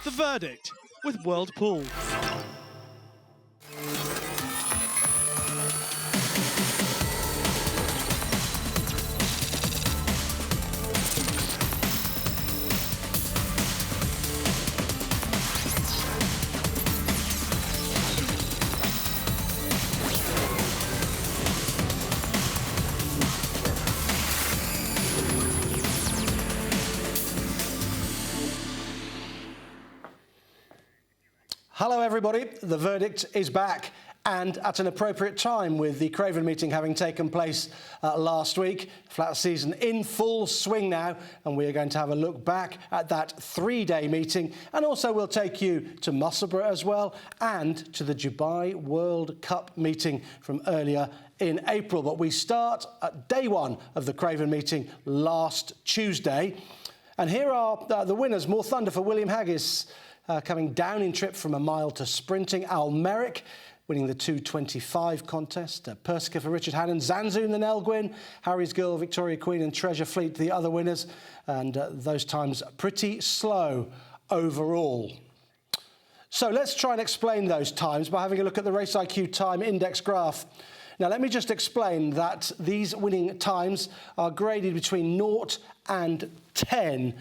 The verdict with World Pools. Hello everybody, the verdict is back and at an appropriate time with the Craven Meeting having taken place last week. Flat season in full swing now, and we are going to have a look back at that three-day meeting, and also we'll take you to Musselburgh as well and to the Dubai World Cup meeting from earlier in April. But we start at day one of the Craven Meeting last Tuesday, and here are the winners. More thunder for William Haggis. Coming down in trip from a mile to sprinting. Almeric winning the 2:25 contest. Persica for Richard Hannon. Zanzoun the Nell Gwyn. Harry's Girl, Victoria Queen and Treasure Fleet the other winners. And those times pretty slow overall. So let's try and explain those times by having a look at the RaceiQ time index graph. Now let me just explain that these winning times are graded between 0 and 10.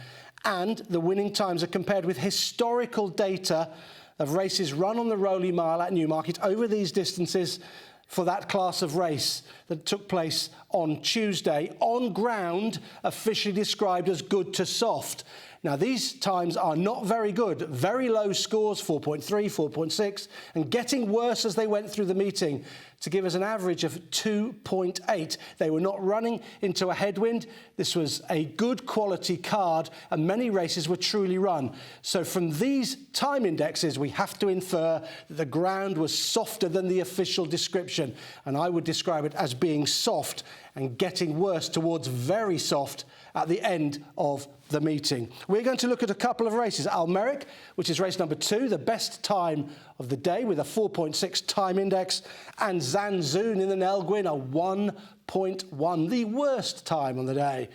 And the winning times are compared with historical data of races run on the Rolly Mile at Newmarket over these distances for that class of race that took place on Tuesday on ground officially described as good to soft. Now, these times are not very good. Very low scores, 4.3, 4.6, and getting worse as they went through the meeting to give us an average of 2.8. They were not running into a headwind. This was a good quality card, and many races were truly run. So from these time indexes, we have to infer that the ground was softer than the official description, and I would describe it as being soft and getting worse towards very soft at the end of the meeting. We're going to look at a couple of races. Almeric, which is race number 2, the best time of the day with a 4.6 time index, and Zanzoun in the Nell Gwyn, a 1.1, the worst time on the day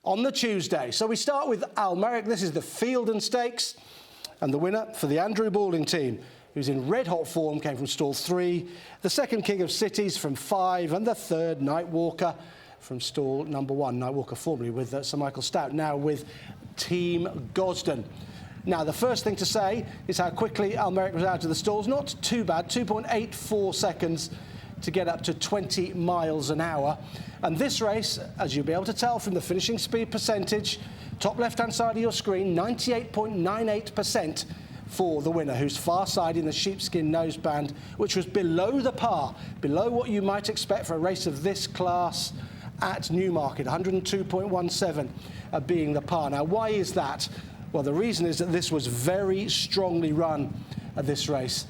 on the Tuesday. So we start with Almeric. This is the Feilden Stakes, and the winner for the Andrew Balding team, who's in red-hot form, came from stall 3, the second King of Cities from 5, and the third Nightwalker from stall number 1. Nightwalker formerly with Sir Michael Stout, now with Team Gosden. Now, the first thing to say is how quickly Almeric was out of the stalls. Not too bad, 2.84 seconds to get up to 20 miles an hour. And this race, as you'll be able to tell from the finishing speed percentage, top left-hand side of your screen, 98.98% for the winner, who's far side in the sheepskin noseband, which was below the par, below what you might expect for a race of this class at Newmarket, 102.17 being the par. Now, why is that? Well, the reason is that this was very strongly run at this race,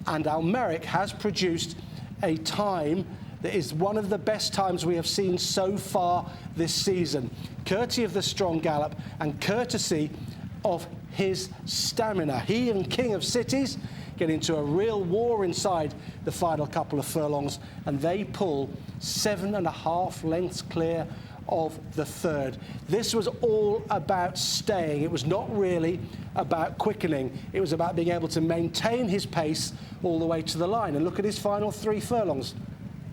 and Almeric has produced a time that is one of the best times we have seen so far this season, courtesy of the strong gallop and courtesy of his stamina. He and King of Cities get into a real war inside the final couple of furlongs, and they pull 7.5 lengths clear of the third. This was all about staying. It was not really about quickening. It was about being able to maintain his pace all the way to the line. And look at his final 3 furlongs,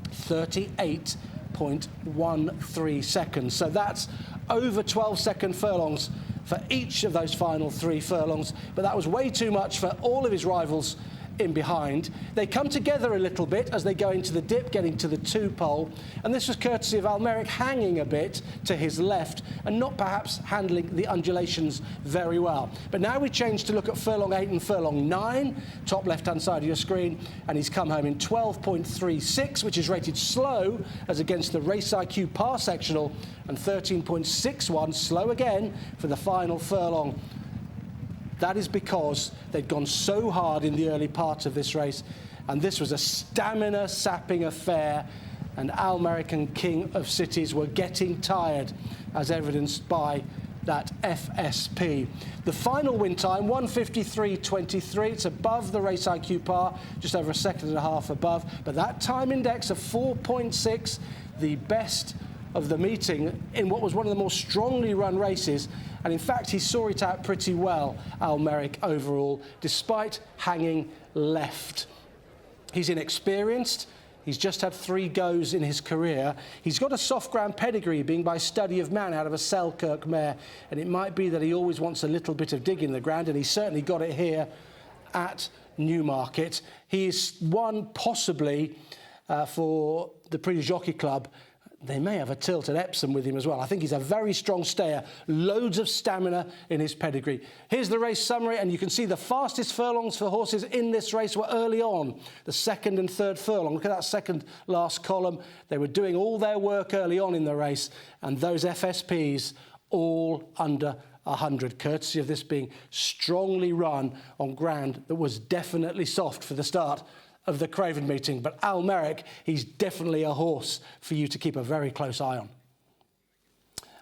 38.13 seconds. So that's over 12-second furlongs for each of those final 3 furlongs, but that was way too much for all of his rivals in behind. They come together a little bit as they go into the dip, getting to the 2 pole, and this was courtesy of Almeric hanging a bit to his left and not perhaps handling the undulations very well. But now we change to look at furlong 8 and furlong 9, top left-hand side of your screen, and he's come home in 12.36, which is rated slow as against the RaceiQ par sectional, and 13.61, slow again for the final furlong. That is because they'd gone so hard in the early part of this race, and this was a stamina-sapping affair, and Almeric and King of Cities were getting tired, as evidenced by that FSP. The final win time, 1:53.23. It's above the RaceiQ par, just over 1.5 seconds above, but that time index of 4.6, the best of the meeting in what was one of the more strongly run races. And in fact, he saw it out pretty well, Almeric, overall, despite hanging left. He's inexperienced. He's just had 3 goes in his career. He's got a soft ground pedigree, being by study of man out of a Selkirk mare. And it might be that he always wants a little bit of digging the ground, and he certainly got it here at Newmarket. He's won possibly for the Prix du Jockey Club. They may have a tilt at Epsom with him as well. I think he's a very strong stayer, loads of stamina in his pedigree. Here's the race summary, and you can see the fastest furlongs for horses in this race were early on, the 2nd and 3rd furlong. Look at that second last column. They were doing all their work early on in the race, and those FSPs all under 100, courtesy of this being strongly run on ground that was definitely soft for the start of the Craven Meeting. But Almeric, he's definitely a horse for you to keep a very close eye on.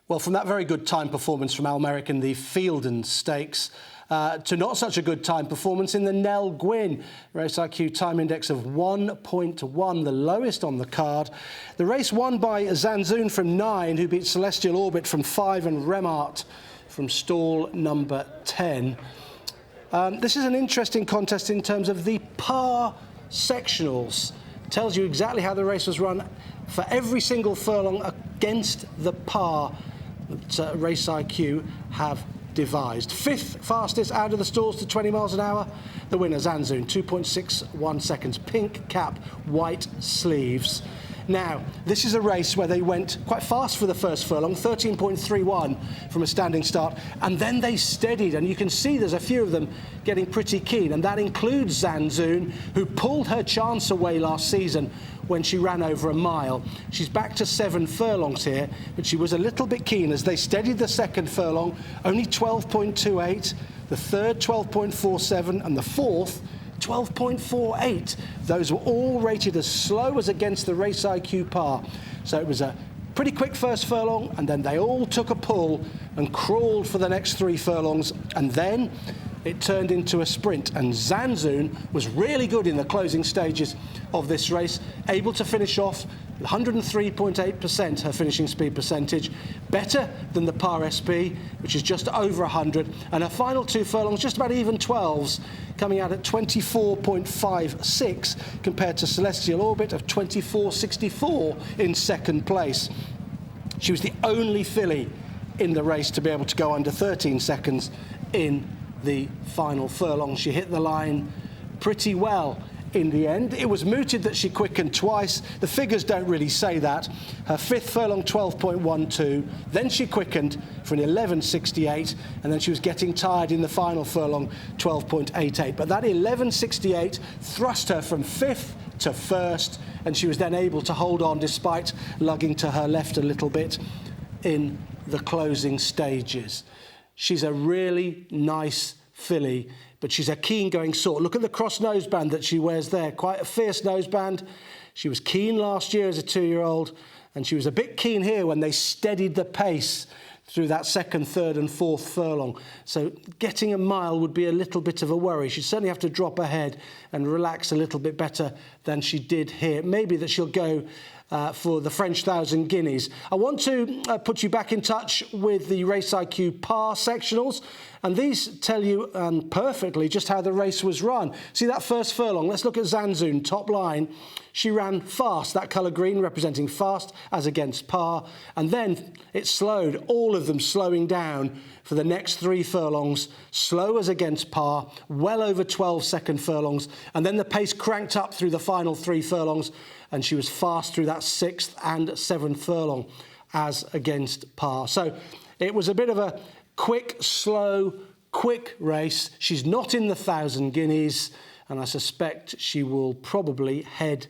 Well, from that very good time performance from Almeric in the Feilden Stakes to not such a good time performance in the Nell Gwyn. RaceiQ time index of 1.1, the lowest on the card. The race won by Zanzoun from 9, who beat Celestial Orbit from 5, and Remart from stall number 10. This is an interesting contest in terms of the par sectionals. Tells you exactly how the race was run for every single furlong against the par that RaceiQ have devised. 5th fastest out of the stalls to 20 miles an hour. The winner, Zanzoun, 2.61 seconds. Pink cap, white sleeves. Now, this is a race where they went quite fast for the first furlong, 13.31 from a standing start, and then they steadied, and you can see there's a few of them getting pretty keen, and that includes Zanzoun, who pulled her chance away last season when she ran over a mile. She's back to 7 furlongs here, but she was a little bit keen as they steadied the second furlong, only 12.28, the third 12.47, and the fourth 12.48. Those were all rated as slow as against the RaceiQ par. So it was a pretty quick first furlong, and then they all took a pull and crawled for the next 3 furlongs, and then it turned into a sprint. And Zanzoun was really good in the closing stages of this race, able to finish off 103.8% her finishing speed percentage, better than the par SP, which is just over 100, and her final 2 furlongs just about even 12s, coming out at 24.56 compared to Celestial Orbit of 24.64 in second place. She was the only filly in the race to be able to go under 13 seconds in the final furlong. She hit the line pretty well in the end. It was mooted that she quickened twice. The figures don't really say that. Her 5th furlong, 12.12. Then she quickened for an 11.68, and then she was getting tired in the final furlong, 12.88. But that 11.68 thrust her from 5th to 1st, and she was then able to hold on despite lugging to her left a little bit in the closing stages. She's a really nice filly, but she's a keen-going sort. Look at the cross noseband that she wears there. Quite a fierce noseband. She was keen last year as a 2-year-old, and she was a bit keen here when they steadied the pace through that 2nd, 3rd and 4th furlong. So getting a mile would be a little bit of a worry. She'd certainly have to drop ahead and relax a little bit better than she did here. Maybe that she'll go for the French 1,000 guineas. I want to put you back in touch with the RaceiQ par sectionals, and these tell you perfectly just how the race was run. See that first furlong? Let's look at Zanzoun, top line. She ran fast, that colour green representing fast as against par, and then it slowed, all of them slowing down for the next 3 furlongs, slow as against par, well over 12-second furlongs, and then the pace cranked up through the final 3 furlongs, and she was fast through that 6th and 7th furlong as against par. So it was a bit of a quick, slow, quick race. She's not in the 1,000 guineas, and I suspect she will probably head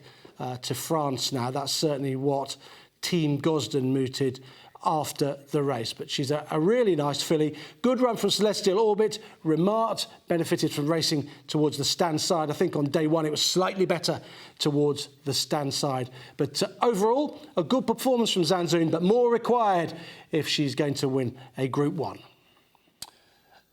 to France now. That's certainly what Team Gosden mooted after the race. But she's a really nice filly. Good run from Celestial Orbit. Remart benefited from racing towards the stand side. I think on day 1 it was slightly better towards the stand side. But overall, a good performance from Zanzoun, but more required if she's going to win a Group 1.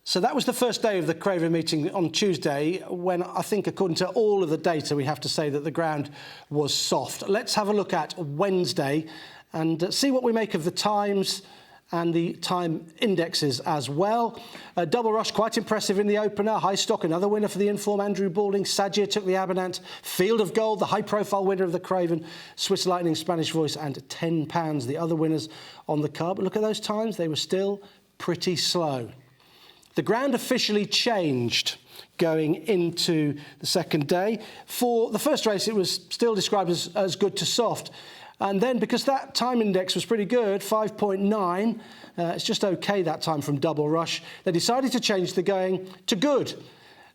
So that was the first day of the Craven Meeting on Tuesday, when I think, according to all of the data, we have to say that the ground was soft. Let's have a look at Wednesday. and see what we make of the times and the time indexes as well. Double Rush, quite impressive in the opener. High Stock, another winner for the Inform, Andrew Balding. Sajir took the Abernant. Field of Gold, the high-profile winner of the Craven. Swiss Lightning, Spanish Voice, and £10, the other winners on the card. But look at those times. They were still pretty slow. The ground officially changed going into the second day. For the first race, it was still described as good to soft. And then, because that time index was pretty good, 5.9, it's just OK that time from Double Rush, they decided to change the going to good.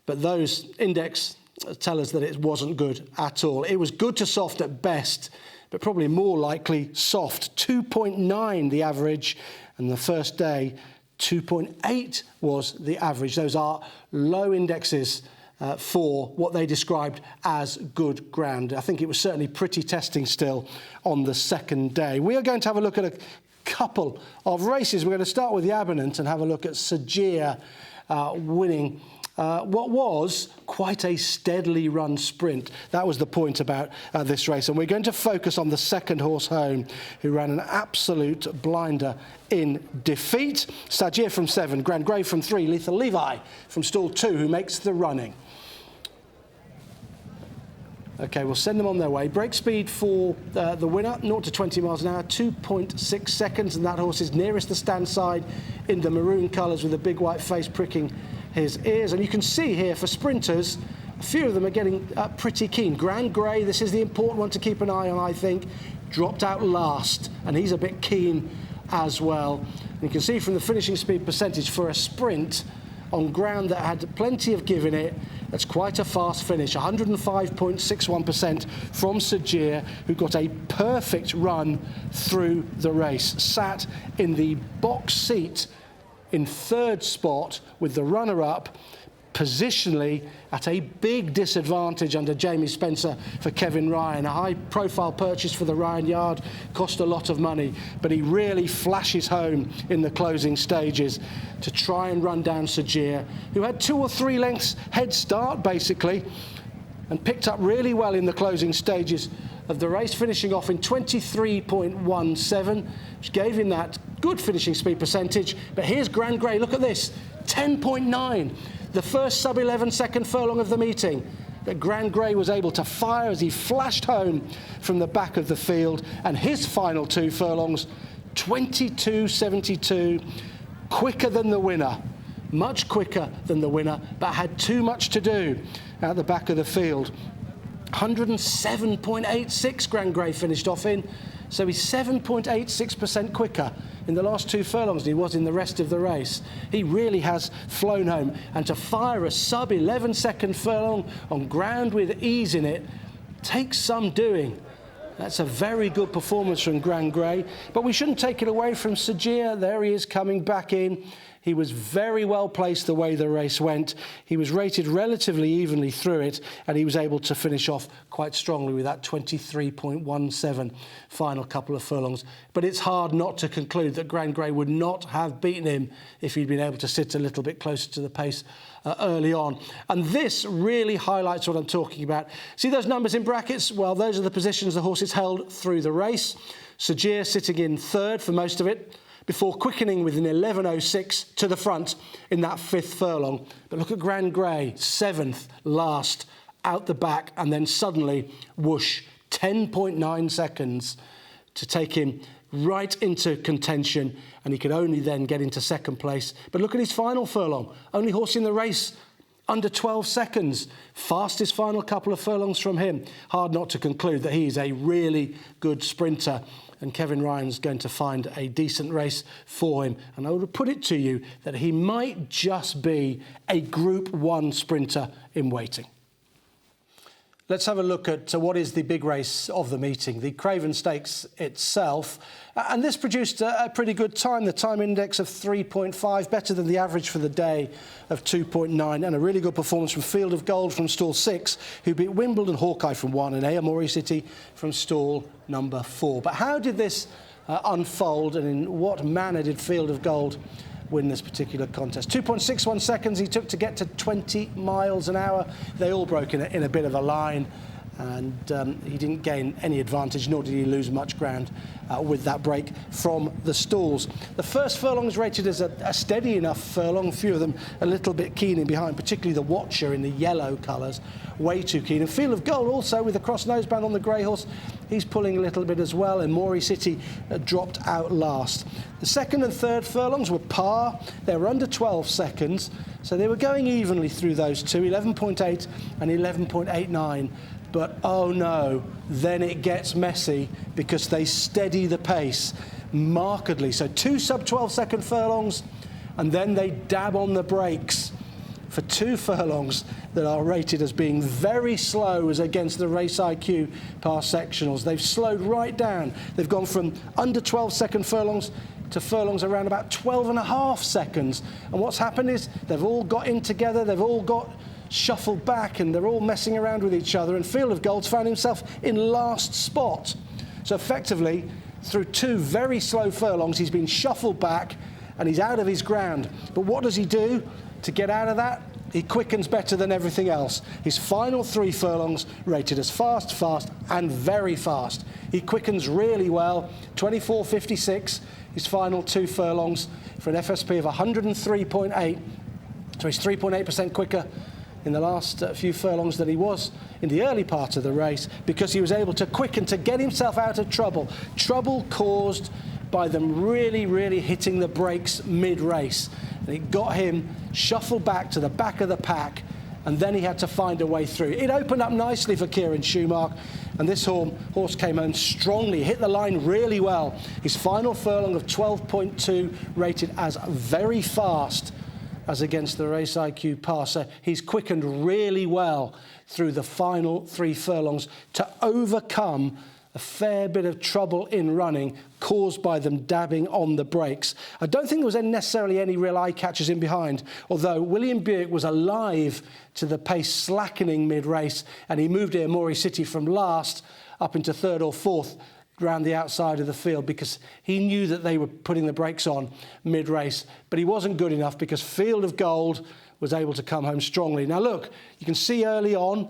But those index tell us that it wasn't good at all. It was good to soft at best, but probably more likely soft. 2.9 the average, and the first day, 2.8 was the average. Those are low indexes for what they described as good ground. I think it was certainly pretty testing still on the second day. We are going to have a look at a couple of races. We're going to start with the Abernant and have a look at Sajir winning what was quite a steadily run sprint. That was the point about this race. And we're going to focus on the second horse home, who ran an absolute blinder in defeat. Sajir from 7, Grand Grave from 3, Lethal Levi from stall 2, who makes the running. OK, we'll send them on their way. Break speed for the winner, 0 to 20 miles an hour, 2.6 seconds. And that horse is nearest the stand side in the maroon colours with a big white face pricking his ears. And you can see here for sprinters, a few of them are getting pretty keen. Grand Grey, this is the important one to keep an eye on, I think. Dropped out last, and he's a bit keen as well. And you can see from the finishing speed percentage for a sprint on ground that had plenty of give in it, that's quite a fast finish. 105.61% from Sajir, who got a perfect run through the race. Sat in the box seat in 3rd spot with the runner-up, positionally at a big disadvantage under Jamie Spencer for Kevin Ryan. A high-profile purchase for the Ryan Yard, cost a lot of money, but he really flashes home in the closing stages to try and run down Sajir, who had 2 or 3 lengths head start, basically, and picked up really well in the closing stages of the race, finishing off in 23.17, which gave him that good finishing speed percentage. But here's Grand Grey, look at this, 10.9. The first sub-11 second furlong of the meeting that Grand Grey was able to fire as he flashed home from the back of the field. And his final 2 furlongs, 22.72, quicker than the winner, much quicker than the winner, but had too much to do at the back of the field. 107.86 Grand Grey finished off in, so he's 7.86% quicker in the last 2 furlongs than he was in the rest of the race. He really has flown home, and to fire a sub-11 second furlong on ground with ease in it takes some doing. That's a very good performance from Grand Grey, but we shouldn't take it away from Sajir. There he is coming back in. He was very well placed the way the race went. He was rated relatively evenly through it, and he was able to finish off quite strongly with that 23.17 final couple of furlongs. But it's hard not to conclude that Grand Grey would not have beaten him if he'd been able to sit a little bit closer to the pace early on. And this really highlights what I'm talking about. See those numbers in brackets? Well, those are the positions the horses held through the race. Sajir sitting in 3rd for most of it, before quickening with an 11.06 to the front in that 5th furlong. But look at Grand Grey, 7th, last, out the back, and then suddenly, whoosh, 10.9 seconds to take him right into contention, and he could only then get into 2nd place. But look at his final furlong, only horse in the race under 12 seconds. Fastest final couple of furlongs from him. Hard not to conclude that he is a really good sprinter, and Kevin Ryan's going to find a decent race for him. And I would put it to you that he might just be a Group 1 sprinter in waiting. Let's have a look at what is the big race of the meeting, the Craven Stakes itself. And this produced a pretty good time, the time index of 3.5, better than the average for the day of 2.9, and a really good performance from Field of Gold from stall 6, who beat Wimbledon Hawkeye from 1 and Aomori City from stall number 4. But how did this unfold, and in what manner did Field of Gold win this particular contest? 2.61 seconds he took to get to 20 miles an hour. They all broke in a bit of a line. and he didn't gain any advantage, nor did he lose much ground with that break from the stalls. The first furlong is rated as a steady enough furlong, a few of them a little bit keen in behind, particularly the Watcher in the yellow colours, way too keen. And Field of Gold also with the cross noseband on the grey horse, he's pulling a little bit as well, and Morey City dropped out last. The second and third furlongs were par, they were under 12 seconds, so they were going evenly through those two, 11.8 and 11.89. But oh no, then it gets messy because they steady the pace markedly. So 2 sub-12 second furlongs, and then they dab on the brakes for 2 furlongs that are rated as being very slow as against the RaceiQ past sectionals. They've slowed right down. They've gone from under 12 second furlongs to furlongs around about 12.5 seconds. And what's happened is they've all got in together, they've all got shuffled back, and they're all messing around with each other, and Field of Gold's found himself in last spot. So effectively, through 2 very slow furlongs, he's been shuffled back and he's out of his ground. But what does he do to get out of that? He quickens better than everything else. His final 3 furlongs rated as fast, fast and very fast. He quickens really well, 24.56, his final 2 furlongs for an FSP of 103.8. So he's 3.8% quicker in the last few furlongs than he was in the early part of the race, because he was able to quicken to get himself out of trouble. Trouble caused by them really hitting the brakes mid-race. And it got him shuffled back to the back of the pack, and then he had to find a way through. It opened up nicely for Kieran Schumacher, and this horse came home strongly, hit the line really well. His final furlong of 12.2 rated as very fast as against the RaceiQ passer. He's quickened really well through the final 3 furlongs to overcome a fair bit of trouble in running caused by them dabbing on the brakes. I don't think there was necessarily any real eye catchers in behind, although William Buick was alive to the pace slackening mid-race, and he moved Morey City from last up into 3rd or 4th round the outside of the field, because he knew that they were putting the brakes on mid-race, but he wasn't good enough because Field of Gold was able to come home strongly. Now look, you can see early on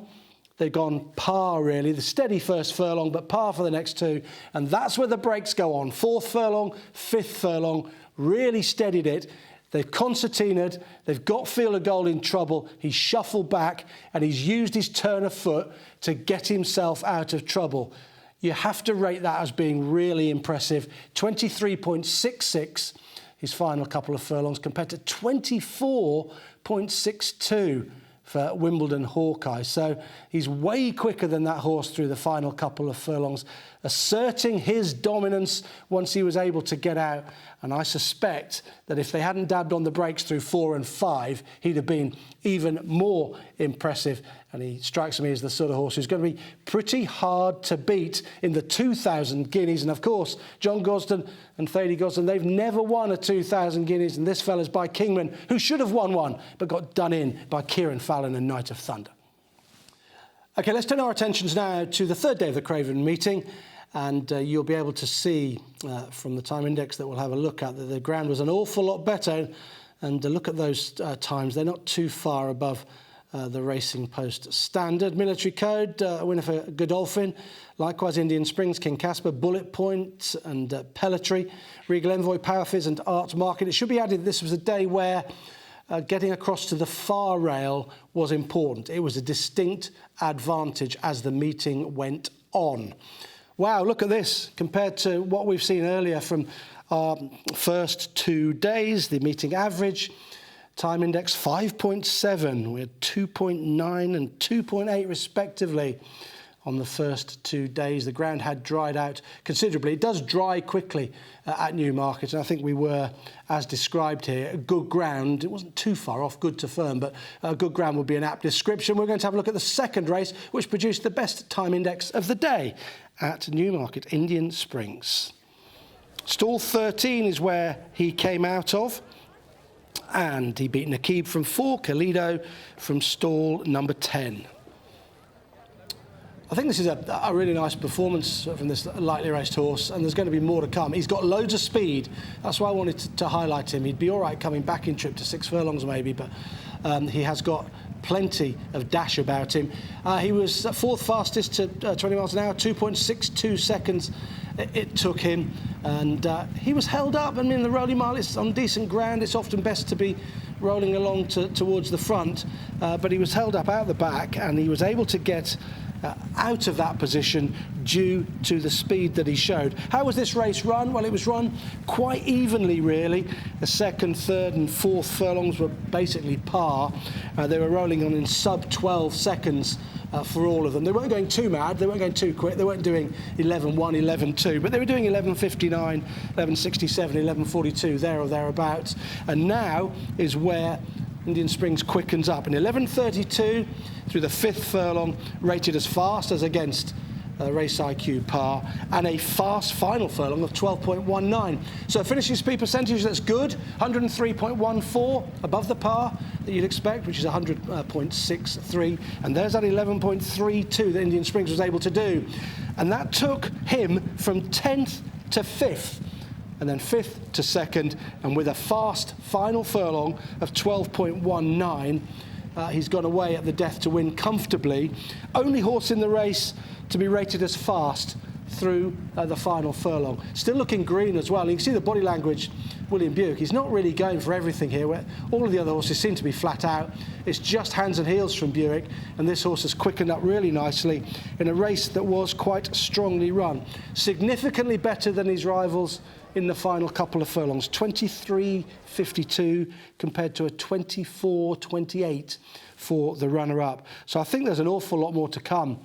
they've gone par really, the steady first furlong, but par for the next 2, and that's where the brakes go on. 4th furlong, 5th furlong, really steadied it. They've concertinaed, they've got Field of Gold in trouble, he's shuffled back and he's used his turn of foot to get himself out of trouble. You have to rate that as being really impressive. 23.66, his final couple of furlongs, compared to 24.62 for Wimbledon Hawkeye. So he's way quicker than that horse through the final couple of furlongs, asserting his dominance once he was able to get out. And I suspect that if they hadn't dabbed on the brakes through 4 and 5, he'd have been even more impressive. And he strikes me as the sort of horse who's going to be pretty hard to beat in the 2,000 guineas. And of course, John Gosden and Thady Gosden, they've never won a 2,000 guineas. And this fella's by Kingman, who should have won one, but got done in by Kieran Fallon and Night of Thunder. OK, let's turn our attentions now to the 3rd day of the Craven Meeting. And you'll be able to see from the time index that we'll have a look at that the ground was an awful lot better. And look at those times. They're not too far above the Racing Post standard. Military Code, a winner for Godolphin. Likewise, Indian Springs, King Caspar, Bullet Point and Pelletry. Regal Envoy, Power Fizz and Art Market. It should be added this was a day where getting across to the far rail was important. It was a distinct advantage as the meeting went on. Wow, look at this. Compared to what we've seen earlier from our first 2 days, the meeting average, time index 5.7. We had 2.9 and 2.8 respectively on the first 2 days. The ground had dried out considerably. It does dry quickly at Newmarket, and I think we were, as described here, good ground. It wasn't too far off, good to firm, but good ground would be an apt description. We're going to have a look at the second race, which produced the best time index of the day at Newmarket, Indian Springs. Stall 13 is where he came out of, and he beat Nakib from 4, Kalido from stall number 10. I think this is a really nice performance from this lightly raced horse, and there's going to be more to come. He's got loads of speed. That's why I wanted to highlight him. He'd be all right coming back in trip to 6 furlongs maybe, but He has got plenty of dash about him. He was fourth fastest to 20 miles an hour, 2.62 seconds it took him, and he was held up. I mean, the rolling mile, it's on decent ground. It's often best to be rolling along towards the front, but he was held up out the back, and he was able to get out of that position due to the speed that he showed. How was this race run? Well, it was run quite evenly, really. The second, third and fourth furlongs were basically par. They were rolling on in sub 12 seconds for all of them. They weren't going too mad, they weren't going too quick, they weren't doing 11.1, 11.2, but they were doing 11.59, 11.67, 11.42, there or thereabouts. And now is where Indian Springs quickens up. In 11.32 through the fifth furlong, rated as fast as against RaceiQ par, and a fast final furlong of 12.19. So a finishing speed percentage that's good, 103.14, above the par that you'd expect, which is 100.63. And there's that 11.32 that Indian Springs was able to do. And that took him from 10th to 5th. And then 5th to 2nd, and with a fast final furlong of 12.19, he's gone away at the death to win comfortably. Only horse in the race to be rated as fast through the final furlong. Still looking green as well. You can see the body language, William Buick. He's not really going for everything here. Where all of the other horses seem to be flat out. It's just hands and heels from Buick, and this horse has quickened up really nicely in a race that was quite strongly run. Significantly better than his rivals in the final couple of furlongs, 23.52 compared to a 24.28 for the runner-up. So I think there's an awful lot more to come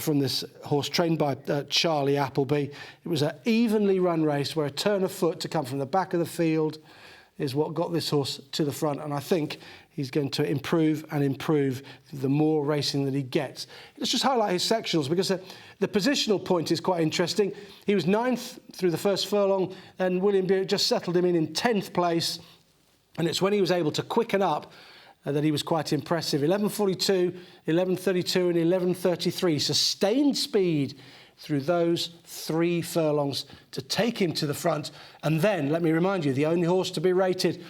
from this horse trained by Charlie Appleby. It was an evenly run race where a turn of foot to come from the back of the field is what got this horse to the front, and I think he's going to improve and improve the more racing that he gets. Let's just highlight his sectionals, because the positional point is quite interesting. He was 9th through the first furlong, and William Buick just settled him in 10th place, and it's when he was able to quicken up that he was quite impressive. 11.42, 11.32 and 11.33. Sustained speed through those 3 furlongs to take him to the front. And then, let me remind you, the only horse to be rated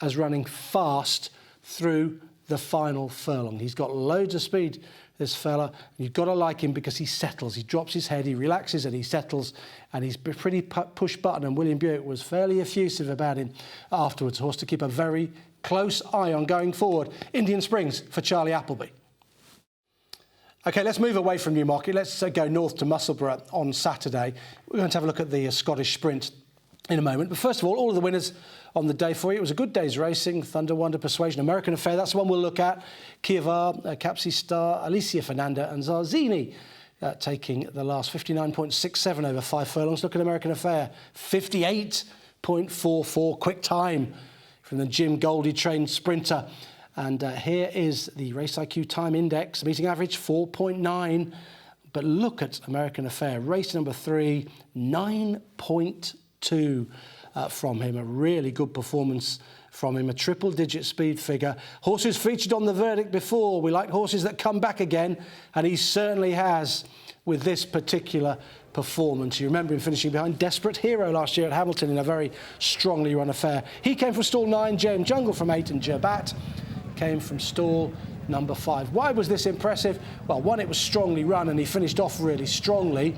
as running fast through the final furlong. He's got loads of speed, this fella. You've got to like him because he settles. He drops his head, he relaxes and he settles, and he's pretty push button. And William Buick was fairly effusive about him afterwards. A horse to keep a very close eye on going forward. Indian Springs for Charlie Appleby. OK, let's move away from Newmarket. Let's go north to Musselburgh on Saturday. We're going to have a look at the Scottish Sprint in a moment. But first of all of the winners on the day for you. It was a good day's racing. Thunder, Wonder, Persuasion, American Affair. That's the one we'll look at. Kievar, Capsy Star, Alicia Fernanda and Zarzini taking the last 59.67 over 5 furlongs. Look at American Affair. 58.44 quick time from the Jim Goldie trained sprinter. And here is the RaceiQ time index, meeting average 4.9. But look at American Affair, race number 3, 9.2 from him. A really good performance from him, a triple-digit speed figure. Horses featured on the verdict before. We like horses that come back again, and he certainly has with this particular performance. You remember him finishing behind Desperate Hero last year at Hamilton in a very strongly run affair. He came from stall 9, JM Jungle from 8, and Jerbat came from stall number 5. Why was this impressive? Well, 1, it was strongly run and he finished off really strongly.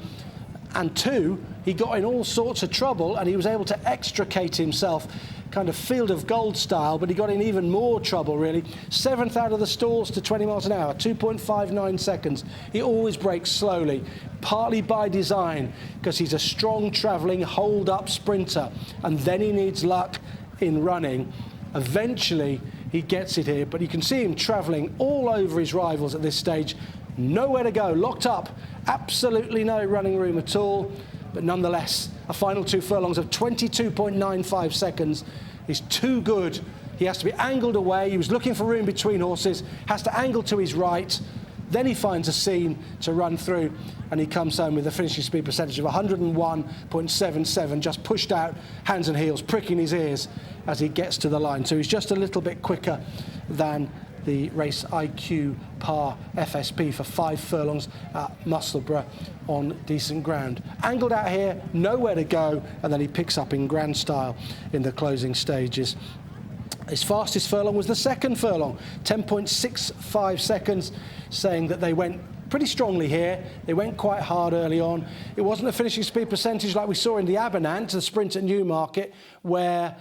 And 2, he got in all sorts of trouble and he was able to extricate himself, kind of Field of Gold style, but he got in even more trouble, really. 7th out of the stalls to 20 miles an hour, 2.59 seconds. He always breaks slowly, partly by design, because he's a strong travelling, hold-up sprinter, and then he needs luck in running. Eventually, he gets it here, but you can see him travelling all over his rivals at this stage. Nowhere to go, locked up, absolutely no running room at all, but nonetheless, a final 2 furlongs of 22.95 seconds is too good. He has to be angled away. He was looking for room between horses, has to angle to his right. Then he finds a seam to run through, and he comes home with a finishing speed percentage of 101.77, just pushed out, hands and heels, pricking his ears as he gets to the line. So he's just a little bit quicker than the RaceiQ par FSP for 5 furlongs at Musselburgh on decent ground. Angled out here, nowhere to go, and then he picks up in grand style in the closing stages. His fastest furlong was the second furlong, 10.65 seconds, saying that they went pretty strongly here. They went quite hard early on. It wasn't a finishing speed percentage like we saw in the Abernant, the sprint at Newmarket, where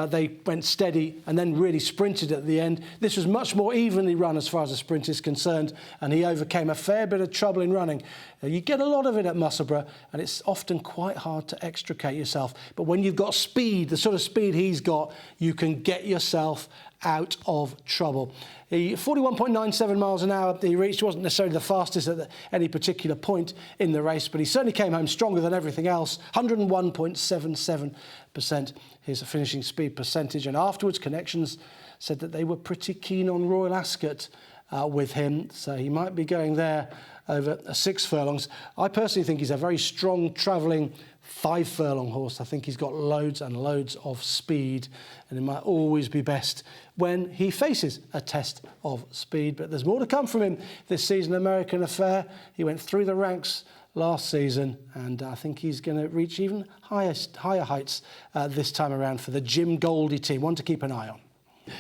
they went steady and then really sprinted at the end. This was much more evenly run as far as the sprint is concerned, and he overcame a fair bit of trouble in running. You get a lot of it at Musselburgh, and it's often quite hard to extricate yourself. But when you've got speed, the sort of speed he's got, you can get yourself out of trouble. 41.97 miles an hour he reached. Wasn't necessarily the fastest at any particular point in the race, but he certainly came home stronger than everything else. 101.77% his finishing speed percentage, and afterwards Connections said that they were pretty keen on Royal Ascot with him, so he might be going there over 6 furlongs. I personally think he's a very strong travelling 5 furlong horse. I think he's got loads and loads of speed, and it might always be best when he faces a test of speed. But there's more to come from him this season. American Affair, he went through the ranks last season, and I think he's going to reach even higher heights this time around for the Jim Goldie team. One to keep an eye on.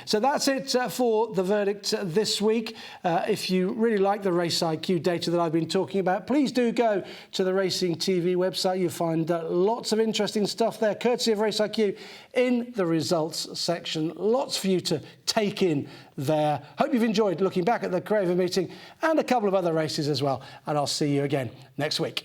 So that's it for the verdict this week. If you really like the RaceiQ data that I've been talking about, please do go to the Racing TV website. You'll find lots of interesting stuff there, courtesy of RaceiQ, in the results section. Lots for you to take in there. Hope you've enjoyed looking back at the Craven Meeting and a couple of other races as well. And I'll see you again next week.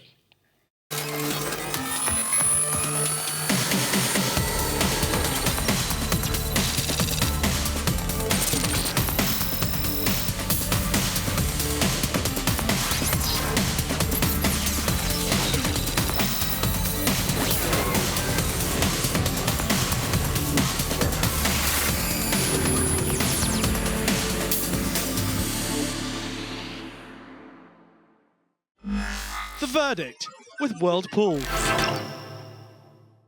The verdict with World Pool.